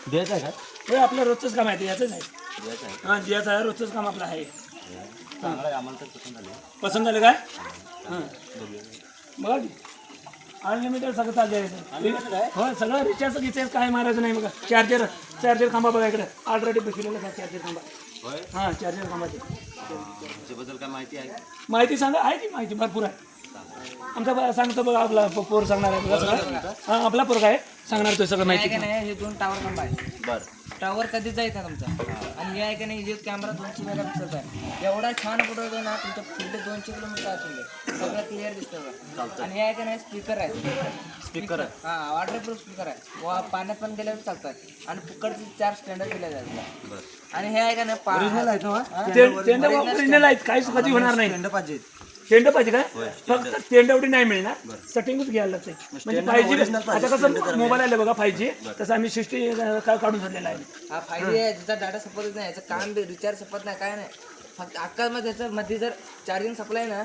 द्यायचं आहे का? हे आपलं रोजचंच काम आहे, याचंच आहे. द्यायचं आहे. हां जियाचं आहे, रोजचंच काम आपलं आहे. चांगलं आहे, आम्हाला तर पसंत आलं. पसंत झालं काय? हां बघूया. बघा की अनलिमिटेड सगळं चालू आहे. Unlimited आहे? हो सगळं रिचार्ज रिचार्ज काय मारायचं नाही बघा. चार्जर खांबा बघा इकडे ऑलरेडी बसलेलं आहे चार्जर खांबा. होय. हां चार्जर खांबाचे त्याच्याबद्दल काय माहिती आहे? माहिती सांगा. आहे की माहिती भरपूर आहे. आमचा सांगतो बघा आपला पोर सांगणार आहे बघा सगळं. हां आपला पोरगा आहे सांगणार तो सगळं आहे माहिती. का नाही हे 2 टावर खांबा आहे. बरं. टावर कधीच आहे का तुमचा आणि हे आहे का नाही हे कॅमेरा 200 मेगापिक्सलचा आहे. एवढा छान फोटो येतो ना तुमच्या पुढे 200 किलोमीटर असेल सगळं क्लिअर दिसतं. आणि हे आहे का नाही स्पीकर आहे. स्पीकर आहे. हां वॉटरप्रूफ स्पीकर आहे. पाण्यात पण गेल्यावर चालतात आणि फुकटचे 4 स्टँडर्ड दिले जातात. बरं. आणि हे आहे का नाही ओरिजिनल आहे तो हा? तेंड ओरिजिनल आहेत काहीच कधी होणार नाही. थंड पाहिजे. तेंड पाहिजे काय? फक्त तेंड एवढी नाही मिळणार. सेटिंगच घ्यायला लागते म्हणजे पाहिजे. आता कसं मोबाईल आलं बघा 5G तसं आम्ही 60 काढून ठेवलेला आहे. हा 5G आहे ज्याचा डाटा सपोर्टच नाही याचं काम बी रिचार्ज सपोर्ट नाही काय नाही. फक्त अक्का मध्ये त्याचं मध्ये जर चार्जिंग सप्लाय ना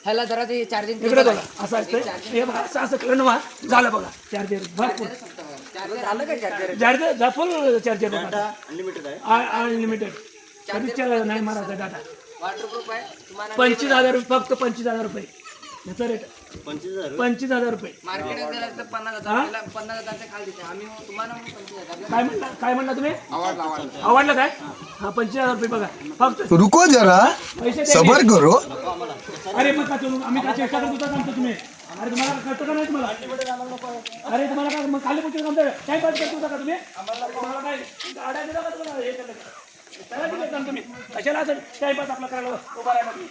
ह्याला जरा ते चार्जिंग इकडे बघा असं असतं हे बघा असं असं केलं ना झालं बघा चार्जर भरपूर चार्जर आलं काय चार्जर चार्जर फुल चार्जर बघा डाटा अनलिमिटेड आहे. अनलिमिटेड कधीच नाही मारायचा डाटा. वॉटरप्रूफ आहे तुम्हाला 25,000 फक्त 25,000 रुपये याचा रेट 25,000. 25,000 रुपये. मार्केटात गेला तर 50,000 50,000 खाली देते आम्ही तुम्हाला मग 25,000 काय म्हणला तुम्ही आवडलं काय? हा 25,000 रुपये बघा फक्त. रुको जरा पैसे सबर द्यायचे. करो. अरे मग का तुम्ही आम्ही काय चेष्टा करत होता सांगतो तुम्ही. अरे तुम्हाला कळतं का नाही तुम्हाला? अरे तुम्हाला काय मग खाली पुढचे काम काय पाच करत होता का तुम्ही? तुम्हाला काय गाड्या दिला का तुम्हाला हे केलं का? त्याला दिलं का तुम्ही कशाला असं टाइमपास आपला करायला उभा राहिला तुम्ही?